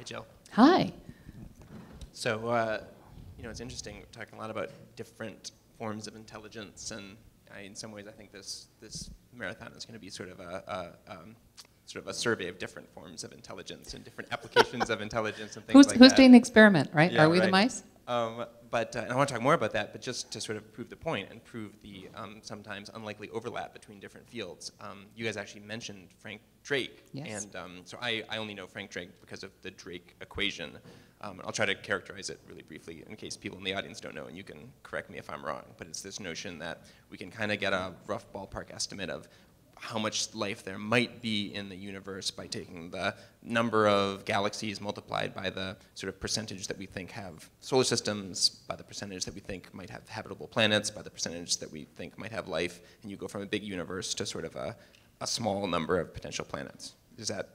Hi, Jill. Hi. So, it's interesting. We're talking a lot about different forms of intelligence, and in some ways, I think this marathon is going to be sort of a survey of different forms of intelligence and different applications of intelligence and things like that. Who's doing the experiment, right? Yeah, Are we right. the mice? And I want to talk more about that, but just to sort of prove the point and prove the sometimes unlikely overlap between different fields. You guys actually mentioned Frank Drake. Yes. And so I only know Frank Drake because of the Drake equation. I'll try to characterize it really briefly in case people in the audience don't know, and you can correct me if I'm wrong. But it's this notion that we can kind of get a rough ballpark estimate of how much life there might be in the universe by taking the number of galaxies multiplied by the sort of percentage that we think have solar systems, by the percentage that we think might have habitable planets, by the percentage that we think might have life, and you go from a big universe to sort of a small number of potential planets. Does that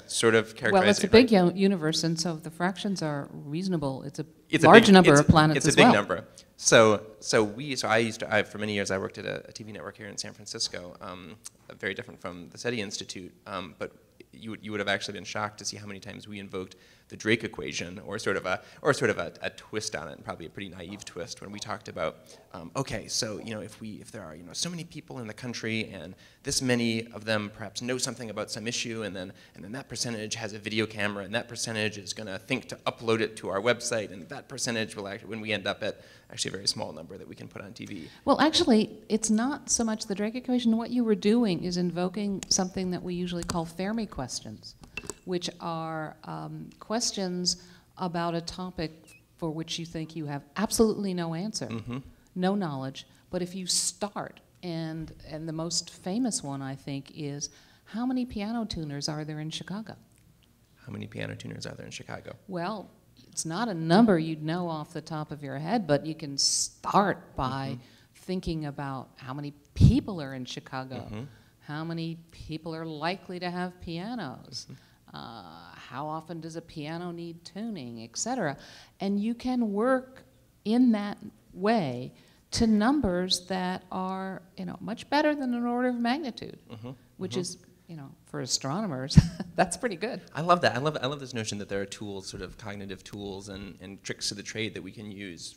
sort of characterize it? Well, it's a big universe, and so if the fractions are reasonable, it's a large big, number of planets as well. It's a big number. So for many years I worked at a TV network here in San Francisco, very different from the SETI Institute, but you would have actually been shocked to see how many times we invoked the Drake equation, or sort of a twist on it, and probably a pretty naive twist, when we talked about, okay, so if there are so many people in the country, and this many of them perhaps know something about some issue, and then that percentage has a video camera, and that percentage is going to think to upload it to our website, and that percentage will actually, when we end up at actually a very small number that we can put on TV. Well, actually, it's not so much the Drake equation. What you were doing is invoking something that we usually call Fermi questions, which are questions about a topic for which you think you have absolutely no answer, no knowledge. But if you start, and the most famous one, I think, is how many piano tuners are there in Chicago? How many piano tuners are there in Chicago? Well, it's not a number you'd know off the top of your head, but you can start by thinking about how many people are in Chicago, how many people are likely to have pianos, how often does a piano need tuning, etc. And you can work in that way to numbers that are much better than an order of magnitude, which is, for astronomers, that's pretty good. I love that. I love this notion that there are tools, sort of cognitive tools and tricks to the trade that we can use,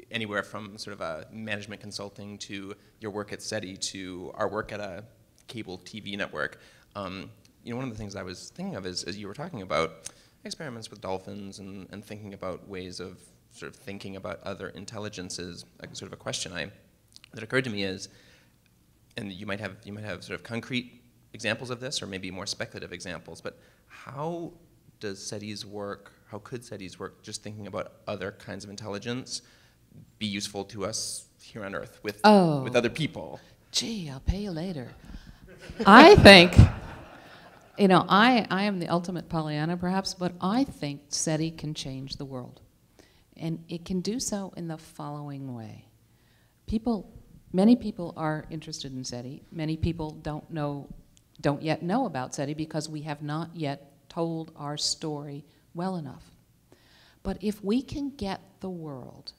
anywhere from sort of a management consulting to your work at SETI to our work at a cable TV network. One of the things I was thinking of is, as you were talking about experiments with dolphins and thinking about ways of sort of thinking about other intelligences, like sort of a question that occurred to me is, and you might have sort of concrete examples of this, or maybe more speculative examples, but how could SETI's work, just thinking about other kinds of intelligence, be useful to us here on Earth with other people? Gee, I'll pay you later. I think, I am the ultimate Pollyanna perhaps, but I think SETI can change the world. And it can do so in the following way. Many people are interested in SETI. Many people don't yet know about SETI because we have not yet told our story well enough. But if we can get the world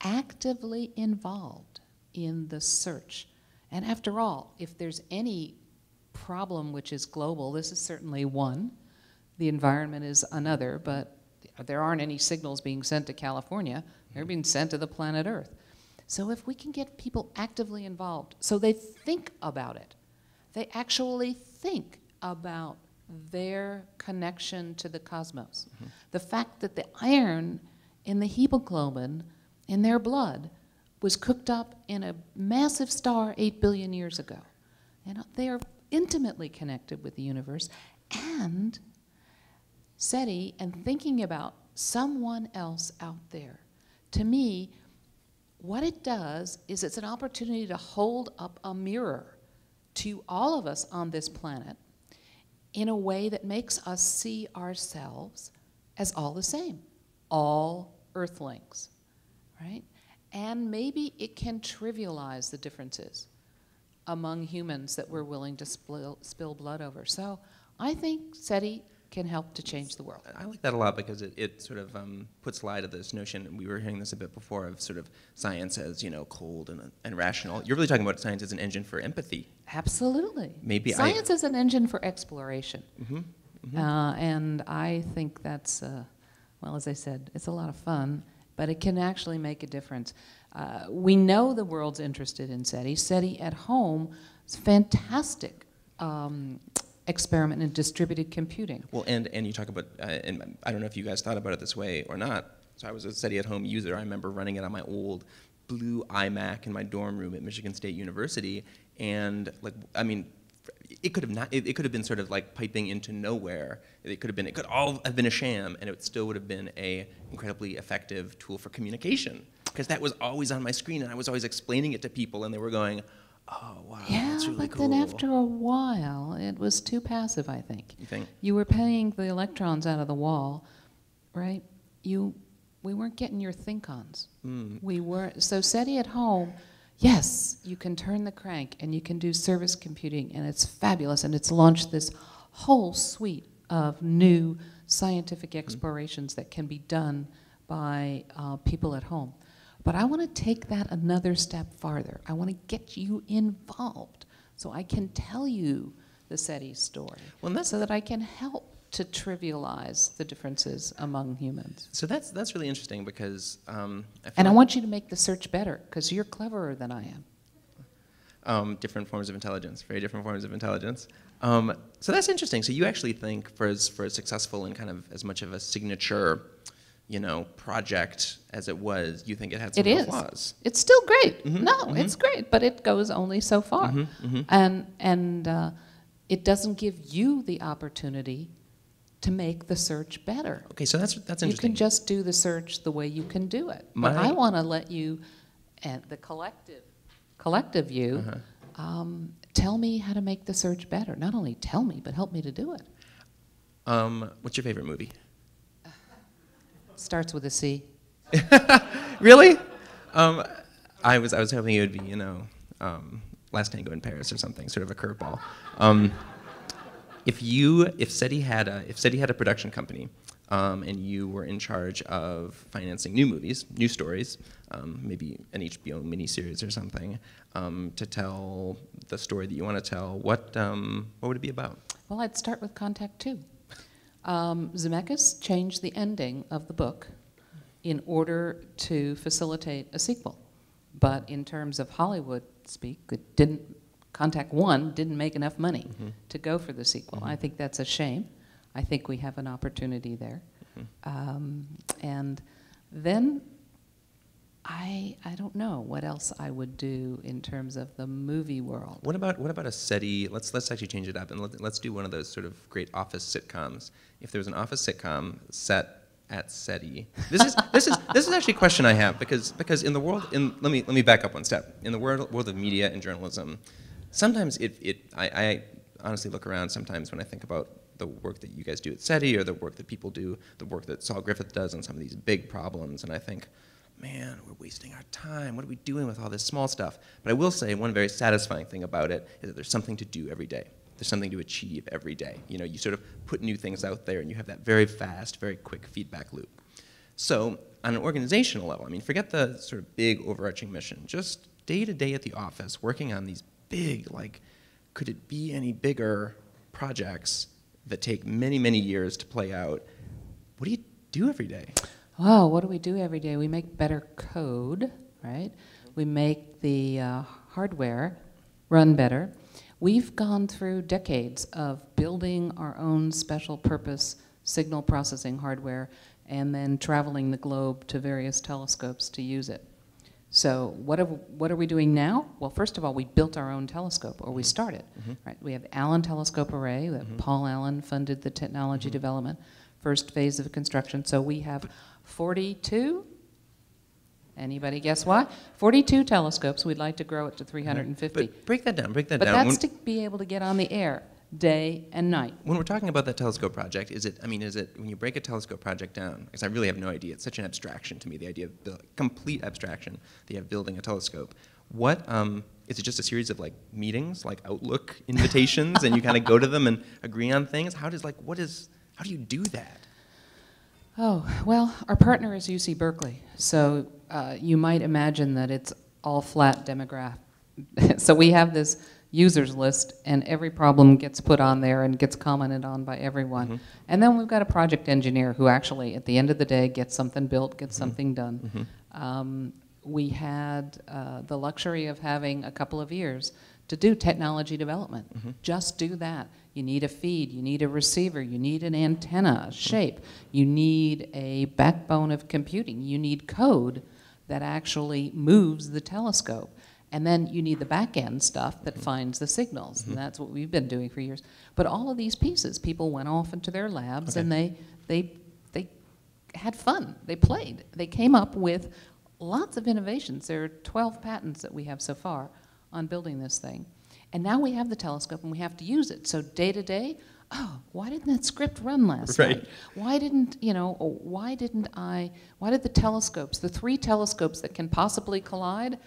actively involved in the search, and after all, if there's any problem which is global, this is certainly one. The environment is another, but there aren't any signals being sent to California. They're being sent to the planet Earth. So if we can get people actively involved, so they think about it, they actually think about their connection to the cosmos. The fact that the iron in the hemoglobin in their blood was cooked up in a massive star 8 billion years ago. And they are intimately connected with the universe. And SETI and thinking about someone else out there, to me, what it does is it's an opportunity to hold up a mirror to all of us on this planet in a way that makes us see ourselves as all the same, all Earthlings, right? And maybe it can trivialize the differences among humans that we're willing to spill blood over. So I think SETI can help to change the world. I like that a lot because it sort of puts light to this notion, and we were hearing this a bit before, of sort of science as, cold and rational. You're really talking about science as an engine for empathy. Absolutely. Maybe science is an engine for exploration. And I think that's, well, as I said, it's a lot of fun, but it can actually make a difference. We know the world's interested in SETI. SETI at home is fantastic. Experiment in distributed computing. Well, and you talk about, and I don't know if you guys thought about it this way or not. So I was a SETI at home user. I remember running it on my old blue iMac in my dorm room at Michigan State University, and like, I mean, it could have not. It could have been sort of like piping into nowhere. It could all have been a sham, and it still would have been a incredibly effective tool for communication, because that was always on my screen, and I was always explaining it to people, and they were going, "Oh, wow, that's really cool." But then after a while, it was too passive, I think. You think? You were paying the electrons out of the wall, right? We weren't getting your think-ons. We weren't. So SETI at home, yes, you can turn the crank and you can do service computing, and it's fabulous, and it's launched this whole suite of new scientific explorations that can be done by people at home. But I want to take that another step farther. I want to get you involved so I can tell you the SETI story, so that I can help to trivialize the differences among humans. So that's really interesting, because I want you to make the search better, because you're cleverer than I am. Different forms of intelligence, very different forms of intelligence. So that's interesting. So you actually think for as successful and kind of as much of a signature, project as it was, you think it had some real flaws? It's still great. It's great, but it goes only so far, and it doesn't give you the opportunity to make the search better. Okay, so that's interesting. You can just do the search the way you can do it. But I want to let you, and the collective you, tell me how to make the search better. Not only tell me, but help me to do it. What's your favorite movie? Starts with a C. Really? I was hoping it would be, Last Tango in Paris or something, sort of a curveball. If SETI had a production company, and you were in charge of financing new movies, new stories, maybe an HBO miniseries or something, to tell the story that you want to tell, what would it be about? Well, I'd start with Contact 2. Zemeckis changed the ending of the book in order to facilitate a sequel. But in terms of Hollywood speak, Contact 1 didn't make enough money to go for the sequel. I think that's a shame. I think we have an opportunity there. And then I don't know what else I would do in terms of the movie world. What about a SETI? Let's actually change it up, and let's do one of those sort of great office sitcoms. If there was an office sitcom set at SETI, this is actually a question I have, because in the world, let me back up one step. In the world of media and journalism, sometimes I honestly look around sometimes when I think about the work that you guys do at SETI, or the work that people do, the work that Saul Griffith does on some of these big problems, and I think, man, we're wasting our time. What are we doing with all this small stuff? But I will say one very satisfying thing about it is that there's something to do every day. There's something to achieve every day. You sort of put new things out there, and you have that very fast, very quick feedback loop. So on an organizational level, I mean, forget the sort of big overarching mission. Just day to day at the office, working on these big, could it be any bigger projects that take many, many years to play out? What do you do every day? Oh, what do we do every day? We make better code, right? We make the hardware run better. We've gone through decades of building our own special purpose signal processing hardware and then traveling the globe to various telescopes to use it. So what are we doing now? Well, first of all, we built our own telescope, or we started. Right? We have Allen Telescope Array that Paul Allen funded the technology development, first phase of construction. So we have 42. Anybody guess why? 42 telescopes. We'd like to grow it to 350. But break that down. But that's to be able to get on the air day and night. When we're talking about that telescope project, is it when you break a telescope project down, because I really have no idea, it's such an abstraction to me, the idea of complete abstraction, the idea of building a telescope. What, is it just a series of meetings, Outlook invitations, and you kind of go to them and agree on things? How do you do that? Oh, well, our partner is UC Berkeley, so you might imagine that it's all flat demographic. So we have this users list, and every problem gets put on there and gets commented on by everyone. Mm-hmm. And then we've got a project engineer who actually, at the end of the day, gets something built, gets something done. We had the luxury of having a couple of years to do technology development. Just do that. You need a feed, you need a receiver, you need an antenna, a shape, you need a backbone of computing, you need code that actually moves the telescope. And then you need the back end stuff that finds the signals, and that's what we've been doing for years. But all of these pieces, people went off into their labs and they had fun, they played. They came up with lots of innovations. There are 12 patents that we have so far on building this thing. And now we have the telescope and we have to use it. So day to day, oh, why didn't that script run last night? Why didn't, why did the telescopes, the 3 telescopes that can possibly collide,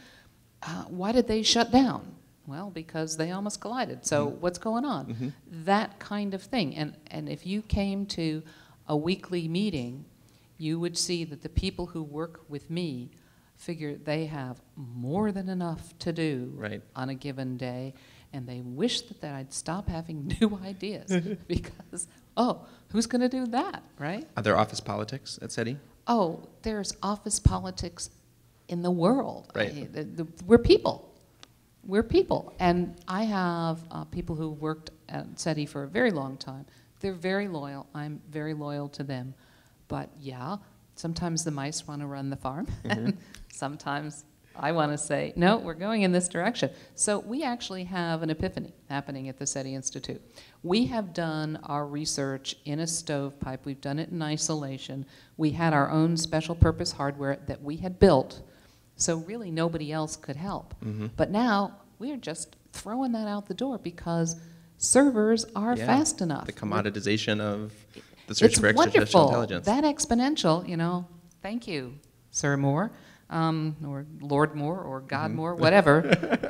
why did they shut down? Well, because they almost collided. So what's going on? That kind of thing. And if you came to a weekly meeting, you would see that the people who work with me figure they have more than enough to do on a given day, and they wish that I'd stop having new ideas because, oh, who's going to do that, right? Are there office politics at SETI? Oh, there's office politics in the world. Right. We're people. We're people. And I have people who worked at SETI for a very long time. They're very loyal. I'm very loyal to them. But yeah, sometimes the mice want to run the farm, and sometimes I want to say, no, we're going in this direction. So we actually have an epiphany happening at the SETI Institute. We have done our research in a stovepipe. We've done it in isolation. We had our own special purpose hardware that we had built, so really nobody else could help. But now we're just throwing that out the door because servers are fast enough. The commoditization of the search for extraterrestrial intelligence. That exponential, thank you, Sir Moore, or Lord Moore, or God Moore, whatever.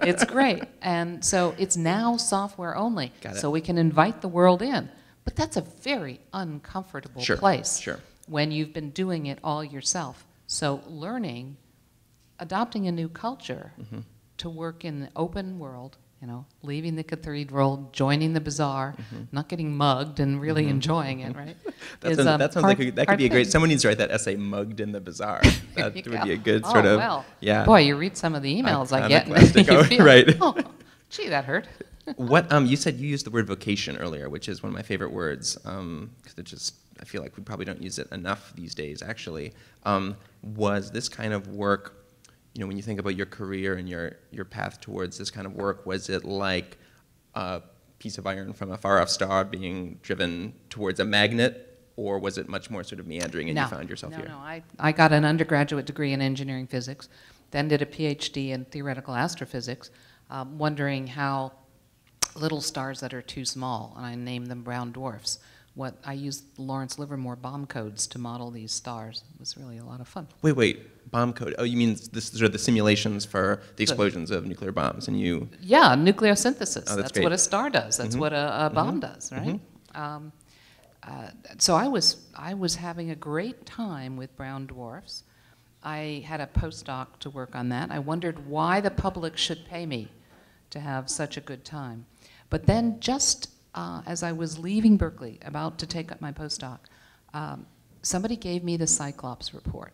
It's great. And so it's now software only. So we can invite the world in. But that's a very uncomfortable place when you've been doing it all yourself. So learning, adopting a new culture to work in the open world, leaving the cathedral, joining the bazaar, not getting mugged, and really enjoying it, right? That sounds like that could be a great. Someone needs to write that essay, "Mugged in the Bazaar." That would be a good sort of. Well. Boy, you read some of the emails I get, and you feel, right? Oh, gee, that hurt. What you said? You used the word vocation earlier, which is one of my favorite words, because I feel like we probably don't use it enough these days. Actually, was this kind of work? When you think about your career and your path towards this kind of work, was it like a piece of iron from a far-off star being driven towards a magnet, or was it much more sort of meandering and you found yourself here? No, I got an undergraduate degree in engineering physics, then did a PhD in theoretical astrophysics, wondering how little stars that are too small, and I named them brown dwarfs. I used Lawrence Livermore bomb codes to model these stars. It was really a lot of fun. Wait, bomb code? Oh, you mean this sort of the simulations for the explosions of nuclear bombs, and you? Yeah, nucleosynthesis. Oh, that's what a star does. That's what a bomb does, right? So I was having a great time with brown dwarfs. I had a postdoc to work on that. I wondered why the public should pay me to have such a good time. But then just as I was leaving Berkeley, about to take up my postdoc, somebody gave me the Cyclops report,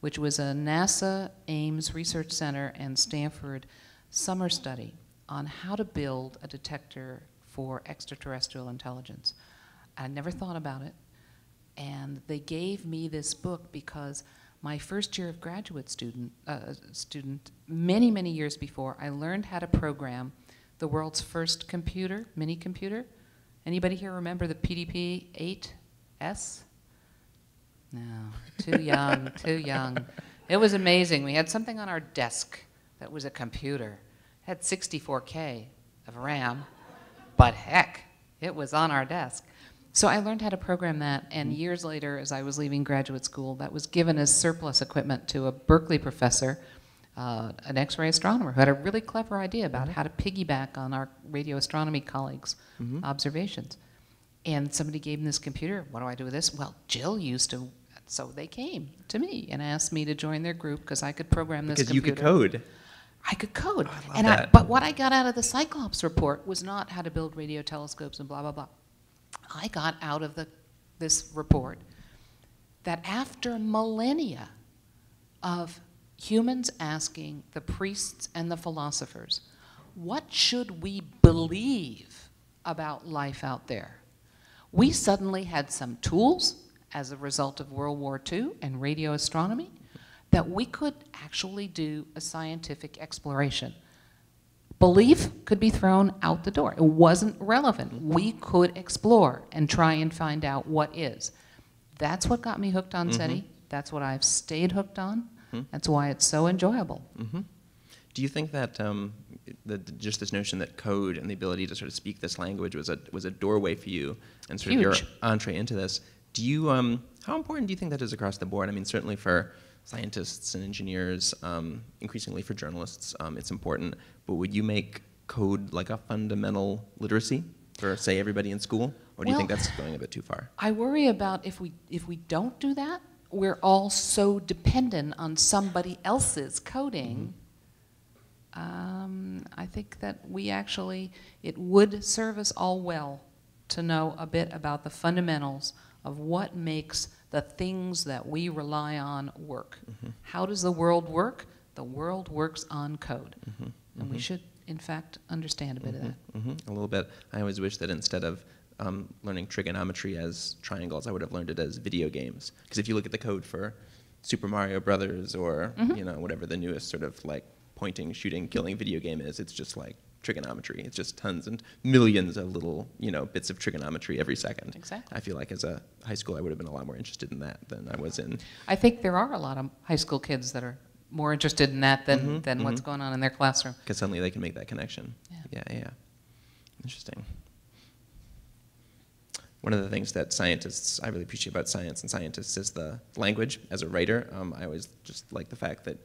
which was a NASA Ames Research Center and Stanford summer study on how to build a detector for extraterrestrial intelligence. I never thought about it, and they gave me this book because my first year of graduate student, many, many years before, I learned how to program the world's first computer, mini computer. Anybody here remember the PDP-8S? No, too young, too young. It was amazing. We had something on our desk that was a computer. It had 64K of RAM, but heck, it was on our desk. So I learned how to program that, and years later, as I was leaving graduate school, that was given as surplus equipment to a Berkeley professor, an X-ray astronomer, who had a really clever idea about how to piggyback on our radio astronomy colleagues' observations. And somebody gave him this computer. What do I do with this? Well, Jill used to. So they came to me and asked me to join their group because I could program this computer. Because you could code. I could code. Oh, I love that. But what I got out of the Cyclops report was not how to build radio telescopes and blah, blah, blah. I got out of this report that after millennia of humans asking the priests and the philosophers, what should we believe about life out there? We suddenly had some tools as a result of World War II and radio astronomy that we could actually do a scientific exploration. Belief could be thrown out the door. It wasn't relevant. We could explore and try and find out what is. That's what got me hooked on SETI. That's what I've stayed hooked on. That's why it's so enjoyable. Do you think that just this notion that code and the ability to sort of speak this language was a doorway for you and sort of your entree into this? Do you how important do you think that is across the board? I mean, certainly for scientists and engineers, increasingly for journalists, it's important. But would you make code like a fundamental literacy for, say, everybody in school, or do you think that's going a bit too far? I worry about if we don't do that, we're all so dependent on somebody else's coding. I think that it would serve us all well to know a bit about the fundamentals of what makes the things that we rely on work. How does the world work? The world works on code. And we should, in fact, understand a bit of that. A little bit. I always wish that instead of learning trigonometry as triangles, I would have learned it as video games. Because if you look at the code for Super Mario Brothers or whatever the newest sort of like pointing, shooting, killing video game is, it's just like trigonometry. It's just tons and millions of little bits of trigonometry every second. Exactly. I feel like as a high school I would have been a lot more interested in that than I was in. I think there are a lot of high school kids that are more interested in that than what's going on in their classroom. Because suddenly they can make that connection. Yeah. Interesting. One of the things that I really appreciate about science and scientists is the language. As a writer, I always just like the fact that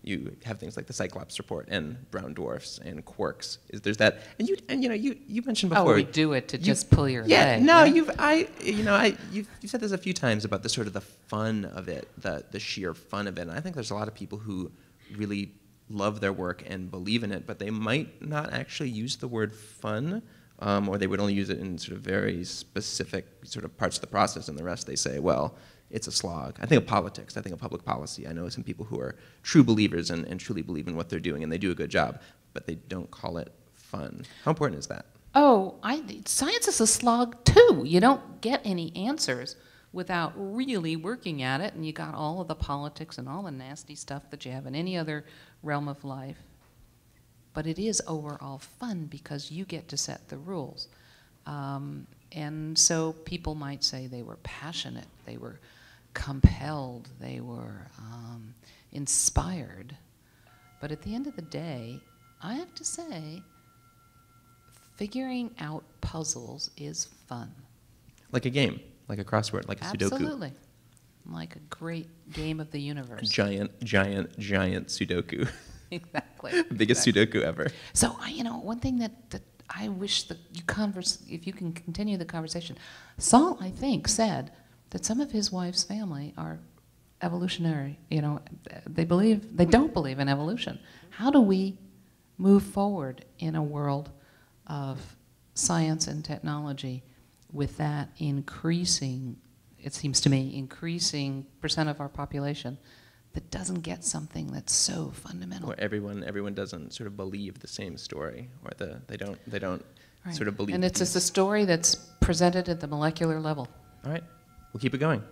you have things like the Cyclops report and brown dwarfs and quarks. There's that, and you mentioned before. Oh, we do it to just pull your leg. Yeah, no, right? you've said this a few times about the sort of the fun of it, the sheer fun of it. And I think there's a lot of people who really love their work and believe in it, but they might not actually use the word fun. Or they would only use it in sort of very specific sort of parts of the process, and the rest they say, well, it's a slog. I think of politics. I think of public policy. I know some people who are true believers and truly believe in what they're doing, and they do a good job, but they don't call it fun. How important is that? Oh, science is a slog too. You don't get any answers without really working at it, and you got all of the politics and all the nasty stuff that you have in any other realm of life. But it is overall fun because you get to set the rules. And so people might say they were passionate, they were compelled, they were inspired. But at the end of the day, I have to say, figuring out puzzles is fun. Like a game, like a crossword, like a Sudoku. Absolutely. Like a great game of the universe. A giant Sudoku. Exactly. Biggest Sudoku ever. So, one thing that I wish that if you can continue the conversation. Saul, I think, said that some of his wife's family are evolutionary. They don't believe in evolution. How do we move forward in a world of science and technology with that increasing, it seems to me, increasing percent of our population that doesn't get something that's so fundamental? Or everyone doesn't sort of believe the same story, or they don't right. sort of believe. And it's just a story that's presented at the molecular level. All right, we'll keep it going.